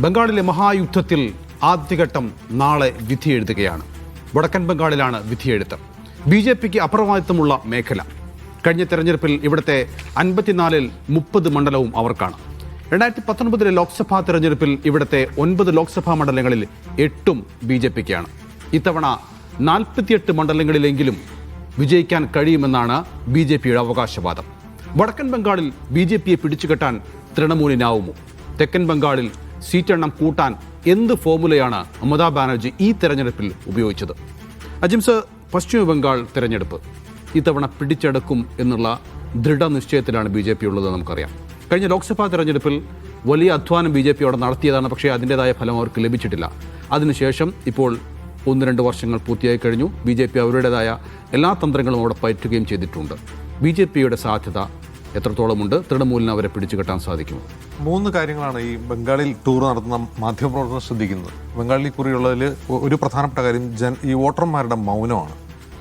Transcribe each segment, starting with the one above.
ബംഗാളിലെ മഹായുദ്ധത്തിൽ ആദ്യഘട്ടം നാളെ വിധിയെഴുതുകയാണ്. വടക്കൻ ബംഗാളിലാണ് വിധിയെഴുത്ത്. BJPക്ക് അപ്രമാദിത്വമുള്ള മേഖല. കഴിഞ്ഞ തെരഞ്ഞെടുപ്പിൽ ഇവിടുത്തെ 54-ൽ 30 മണ്ഡലവും അവർക്കാണ്. 2019 ലോക്സഭാ തെരഞ്ഞെടുപ്പിൽ ഇവിടുത്തെ 9 ലോക്സഭാ മണ്ഡലങ്ങളിൽ 8ഉം BJPക്കാണ്. ഇത്തവണ 48 മണ്ഡലങ്ങളിലെങ്കിലും വിജയിക്കാൻ കഴിയുമെന്നാണ് BJPയുടെ അവകാശവാദം. വടക്കൻ ബംഗാളിൽ BJPയെ പിടിച്ചുകെട്ടാൻ തൃണമൂലിനാവുമോ? തെക്കൻ ബംഗാളിൽ സീറ്റെണ്ണം കൂട്ടാൻ എന്ത് ഫോർമുലയാണ് മമതാ ബാനർജി ഈ തെരഞ്ഞെടുപ്പിൽ ഉപയോഗിച്ചത്? അജിംസ്, പശ്ചിമ ബംഗാൾ തെരഞ്ഞെടുപ്പ് ഇത്തവണ പിടിച്ചെടുക്കും എന്നുള്ള ദൃഢനിശ്ചയത്തിലാണ് BJP ഉള്ളത് നമുക്കറിയാം. കഴിഞ്ഞ ലോക്സഭാ തെരഞ്ഞെടുപ്പിൽ വലിയ അധ്വാനം BJP അവിടെ നടത്തിയതാണ്. പക്ഷേ അതിൻ്റെതായ ഫലം അവർക്ക് ലഭിച്ചിട്ടില്ല. അതിനുശേഷം ഇപ്പോൾ 1-2 വർഷങ്ങൾ പൂർത്തിയായി കഴിഞ്ഞു. BJP അവരുടേതായ എല്ലാ തന്ത്രങ്ങളും അവിടെ പയറ്റുകയും ചെയ്തിട്ടുണ്ട്. BJPയുടെ സാധ്യത എത്രത്തോളമുണ്ട്? തൃണമൂലിന് അവരെ പിടിച്ചുകെട്ടാൻ സാധിക്കുമോ? 3 കാര്യങ്ങളാണ് ഈ ബംഗാളിൽ ടൂർ നടത്തുന്ന മാധ്യമപ്രവർത്തകർ ശ്രദ്ധിക്കുന്നത്. ബംഗാളിൽ കുറിയുള്ളതിൽ ഒരു പ്രധാനപ്പെട്ട കാര്യം ഈ വോട്ടർമാരുടെ മൗനമാണ്.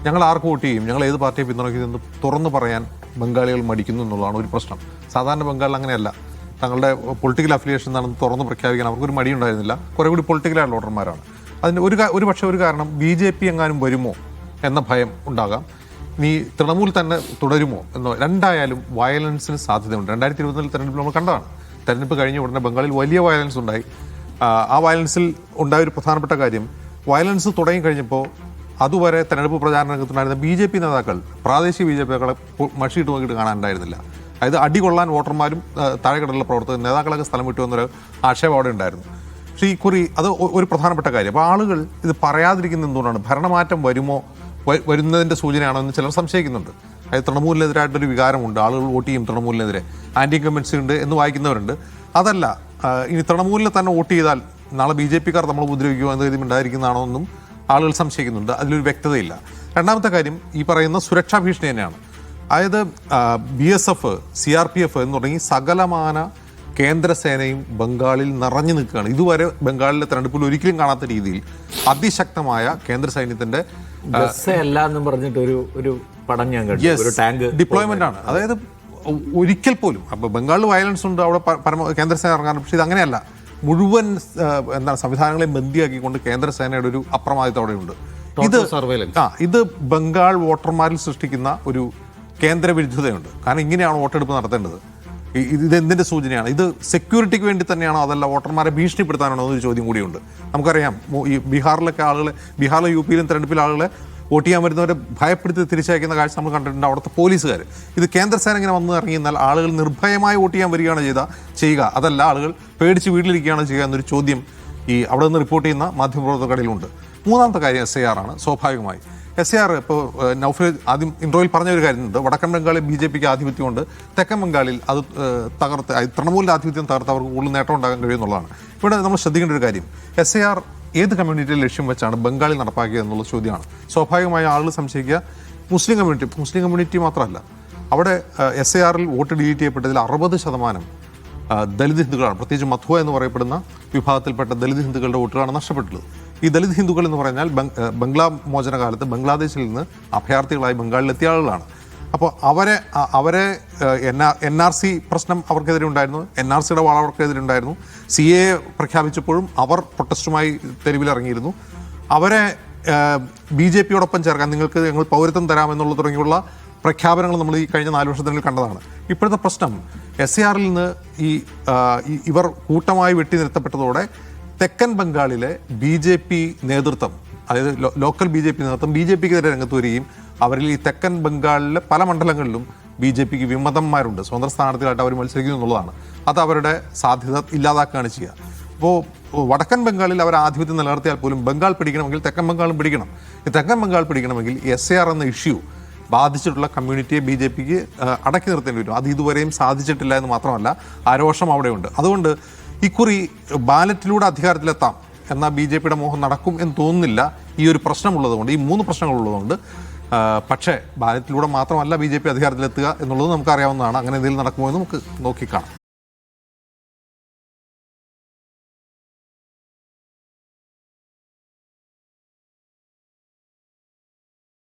ഞങ്ങൾ ആർക്ക് വോട്ട് ചെയ്യും, ഞങ്ങൾ ഏത് പാർട്ടിയെ പിന്തുണയ്ക്കുമെന്ന് തുറന്നു പറയാൻ ബംഗാളികൾ മടിക്കുന്നു എന്നുള്ളതാണ് ഒരു പ്രശ്നം. സാധാരണ ബംഗാളിൽ അങ്ങനെയല്ല. തങ്ങളുടെ പൊളിറ്റിക്കൽ അഫിലിയേഷൻ എന്താണെന്ന് തുറന്ന് പ്രഖ്യാപിക്കാൻ അവർക്കൊരു മടിയുണ്ടായിരുന്നില്ല. കുറേ കൂടി പൊളിറ്റിക്കലായിട്ടുള്ള വോട്ടർമാരാണ്. അതിന് ഒരു കാരണം BJP എങ്ങാനും വരുമോ എന്ന ഭയം ഉണ്ടാകാം. നീ തൃണമൂൽ തന്നെ തുടരുമോ എന്നോ. രണ്ടായാലും വയലൻസിന് സാധ്യതയുണ്ട്. 2020 തെരഞ്ഞെടുപ്പിൽ നമ്മൾ കണ്ടതാണ്. തെരഞ്ഞെടുപ്പ് കഴിഞ്ഞ ഉടനെ ബംഗാളിൽ വലിയ വയലൻസ് ഉണ്ടായി. ആ വയലൻസിൽ ഉണ്ടായ ഒരു പ്രധാനപ്പെട്ട കാര്യം, വയലൻസ് തുടങ്ങിക്കഴിഞ്ഞപ്പോൾ അതുവരെ തെരഞ്ഞെടുപ്പ് പ്രചാരണ രംഗത്തുണ്ടായിരുന്ന BJP നേതാക്കൾ, പ്രാദേശിക BJPകളെ മഷിയിട്ട് നോക്കിയിട്ട് കാണാനുണ്ടായിരുന്നില്ല. അതായത് അടികൊള്ളാൻ വോട്ടർമാരും താഴെക്കടലുള്ള പ്രവർത്തകർ നേതാക്കളൊക്കെ സ്ഥലം വിട്ടു എന്നൊരു ആക്ഷേപം അവിടെ ഉണ്ടായിരുന്നു. പക്ഷേ ഈ കുറി അത് ഒരു പ്രധാനപ്പെട്ട കാര്യം. അപ്പോൾ ആളുകൾ ഇത് പറയാതിരിക്കുന്ന എന്തുകൊണ്ടാണ്? ഭരണമാറ്റം വരുന്നതിൻ്റെ സൂചനയാണോ എന്ന് ചിലർ സംശയിക്കുന്നുണ്ട്. അതായത് തൃണമൂലിനെതിരായിട്ടൊരു വികാരമുണ്ട്, ആളുകൾ വോട്ട് ചെയ്യും തൃണമൂലിനെതിരെ, ആൻറ്റി ഇൻകംബൻസി ഉണ്ട് എന്ന് വായിക്കുന്നവരുണ്ട്. അതല്ല, ഇനി തൃണമൂലിനെ തന്നെ വോട്ട് ചെയ്താൽ നാളെ BJPക്കാർ നമ്മൾ ഉപദ്രവിക്കുമോ എന്ന രീതിയിൽ ഉണ്ടായിരിക്കുന്നതാണോ എന്നും ആളുകൾ സംശയിക്കുന്നുണ്ട്. അതിലൊരു വ്യക്തതയില്ല. രണ്ടാമത്തെ കാര്യം ഈ പറയുന്ന സുരക്ഷാ ഭീഷണി തന്നെയാണ്. അതായത് BSF, CRPF എന്ന് തുടങ്ങി സകലമാന കേന്ദ്രസേനയും ബംഗാളിൽ നിറഞ്ഞു നിൽക്കുകയാണ്. ഇതുവരെ ബംഗാളിലെ തെരഞ്ഞെടുപ്പിൽ ഒരിക്കലും കാണാത്ത രീതിയിൽ അതിശക്തമായ കേന്ദ്ര സൈന്യത്തിന്റെ ഡിപ്ലോയ്മെന്റ് ആണ്. അതായത് ഒരിക്കൽ പോലും അപ്പൊ ബംഗാളിൽ വയലൻസ് ഉണ്ട്, അവിടെ കേന്ദ്രസേന ഇറങ്ങാറുണ്ട്. പക്ഷെ ഇതങ്ങനെയല്ല. മുഴുവൻ സംവിധാനങ്ങളെയും ബന്ദിയാക്കിക്കൊണ്ട് കേന്ദ്രസേനയുടെ ഒരു അപ്രമാദിത്വം അവിടെയുണ്ട്. ഇത് ബംഗാൾ വോട്ടർമാരിൽ സൃഷ്ടിക്കുന്ന ഒരു കേന്ദ്ര വിരുദ്ധതയുണ്ട്. കാരണം ഇങ്ങനെയാണ് വോട്ടെടുപ്പ് നടത്തേണ്ടത്. ഇത് എന്തിൻ്റെ സൂചനയാണ്? ഇത് സെക്യൂരിറ്റിക്ക് വേണ്ടി തന്നെയാണോ, അതല്ല വോട്ടർമാരെ ഭീഷണിപ്പെടുത്താനാണോ എന്നൊരു ചോദ്യം കൂടിയുണ്ട്. നമുക്കറിയാം, ഈ ബീഹാറിലൊക്കെ ബീഹാറിലെ UPയിലും തെരഞ്ഞെടുപ്പിൽ ആളുകളെ വോട്ട് ചെയ്യാൻ വരുന്നവരെ ഭയപ്പെടുത്തി തിരിച്ചയക്കുന്ന കാഴ്ച നമ്മൾ കണ്ടിട്ടുണ്ട്. അവിടുത്തെ പോലീസുകാർ. ഇത് കേന്ദ്രസേന ഇങ്ങനെ വന്ന് ഇറങ്ങിയെന്നാൽ ആളുകൾ നിർഭയമായി വോട്ട് ചെയ്യാൻ വരികയാണ് ചെയ്യുക, അതല്ല ആളുകൾ പേടിച്ച് വീട്ടിലിരിക്കുകയാണ് ചെയ്യുക എന്നൊരു ചോദ്യം ഈ അവിടെ നിന്ന് റിപ്പോർട്ട് ചെയ്യുന്ന മാധ്യമപ്രവർത്തകരിലുണ്ട്. മൂന്നാമത്തെ കാര്യം SIR ആണ്. സ്വാഭാവികമായി SIR ഇപ്പോൾ നൗഫൽ ആദ്യം ഇൻട്രോയിൽ പറഞ്ഞ ഒരു കാര്യമുണ്ട്. വടക്കൻ ബംഗാളിൽ BJPക്ക് ആധിപത്യമുണ്ട്, തെക്കൻ ബംഗാളിൽ അത് തൃണമൂലിൻ്റെ ആധിപത്യം തകർത്ത് അവർക്ക് കൂടുതൽ നേട്ടം ഉണ്ടാകാൻ കഴിയുമെന്നുള്ളതാണ്. ഇവിടെ നമ്മൾ ശ്രദ്ധിക്കേണ്ട ഒരു കാര്യം, SIR ഏത് കമ്മ്യൂണിറ്റിയെ ലക്ഷ്യം വെച്ചാണ് ബംഗാളിൽ നടപ്പാക്കിയത് എന്നുള്ള ചോദ്യമാണ്. സ്വാഭാവികമായ ആളുകൾ സംശയിക്കുക മുസ്ലിം കമ്മ്യൂണിറ്റി മാത്രമല്ല, അവിടെ SIRൽ വോട്ട് ഡിലീറ്റ് ചെയ്യപ്പെട്ടതിൽ 60% ദലിത് ഹിന്ദുക്കളാണ്. പ്രത്യേകിച്ച് മധുവ എന്ന് പറയപ്പെടുന്ന വിഭാഗത്തിൽപ്പെട്ട ദലിത് ഹിന്ദുക്കളുടെ വോട്ടുകളാണ് നഷ്ടപ്പെട്ടുള്ളത്. ഈ ദലിത് ഹിന്ദുക്കൾ എന്ന് പറഞ്ഞാൽ ബംഗ്ലാ മോചന കാലത്ത് ബംഗ്ലാദേശിൽ നിന്ന് അഭയാർത്ഥികളായി ബംഗാളിലെത്തിയ ആളുകളാണ്. അപ്പോൾ അവരെ NRC പ്രശ്നം അവർക്കെതിരെ ഉണ്ടായിരുന്നു, NRCയുടെ വാൾ അവർക്കെതിരെ ഉണ്ടായിരുന്നു. CAA പ്രഖ്യാപിച്ചപ്പോഴും അവർ പ്രൊട്ടസ്റ്റുമായി തെരുവിലിറങ്ങിയിരുന്നു. അവരെ BJPയോടൊപ്പം ചേർക്കാൻ ഞങ്ങൾ പൗരത്വം തരാമെന്നുള്ള തുടങ്ങിയുള്ള പ്രഖ്യാപനങ്ങൾ നമ്മൾ ഈ കഴിഞ്ഞ 4 വർഷത്തിനുള്ളിൽ കണ്ടതാണ്. ഇപ്പോഴത്തെ പ്രശ്നം SIRൽ നിന്ന് ഇവർ കൂട്ടമായി വെട്ടിനിർത്തപ്പെട്ടതോടെ തെക്കൻ ബംഗാളിലെ BJP നേതൃത്വം, അതായത് ലോക്കൽ BJP നേതൃത്വം BJPക്കെതിരെ രംഗത്ത് വരികയും അവരിൽ ഈ തെക്കൻ ബംഗാളിലെ പല മണ്ഡലങ്ങളിലും BJPക്ക് വിമതന്മാരുണ്ട്. സ്വതന്ത്ര സ്ഥാനാർത്ഥികളായിട്ട് അവർ മത്സരിക്കുന്നു എന്നുള്ളതാണ്. അത് അവരുടെ സാധ്യത ഇല്ലാതാക്കുകയാണ് ചെയ്യുക. അപ്പോൾ വടക്കൻ ബംഗാളിൽ അവർ ആധിപത്യം നിലനിർത്തിയാൽ പോലും ബംഗാൾ പിടിക്കണമെങ്കിൽ തെക്കൻ ബംഗാളും പിടിക്കണം. ഈ തെക്കൻ ബംഗാൾ പിടിക്കണമെങ്കിൽ SIR എന്ന ഇഷ്യൂ ബാധിച്ചിട്ടുള്ള കമ്മ്യൂണിറ്റിയെ BJPക്ക് അടക്കി നിർത്തേണ്ടി വരും. അത് ഇതുവരെയും സാധിച്ചിട്ടില്ല എന്ന് മാത്രമല്ല, ആരോഷം അവിടെയുണ്ട്. അതുകൊണ്ട് ഇക്കുറി ബാലറ്റിലൂടെ അധികാരത്തിലെത്താം എന്ന BJPയുടെ മോഹം നടക്കും എന്ന് തോന്നുന്നില്ല. ഈ ഒരു പ്രശ്നമുള്ളതുകൊണ്ട്, ഈ 3 പ്രശ്നങ്ങളുള്ളതുകൊണ്ട്. പക്ഷേ ബാലറ്റിലൂടെ മാത്രമല്ല BJP അധികാരത്തിലെത്തുക എന്നുള്ളത് നമുക്കറിയാവുന്നതാണ്. അങ്ങനെ എന്തെങ്കിലും നടക്കുമോ എന്ന് നമുക്ക് നോക്കിക്കാണാം.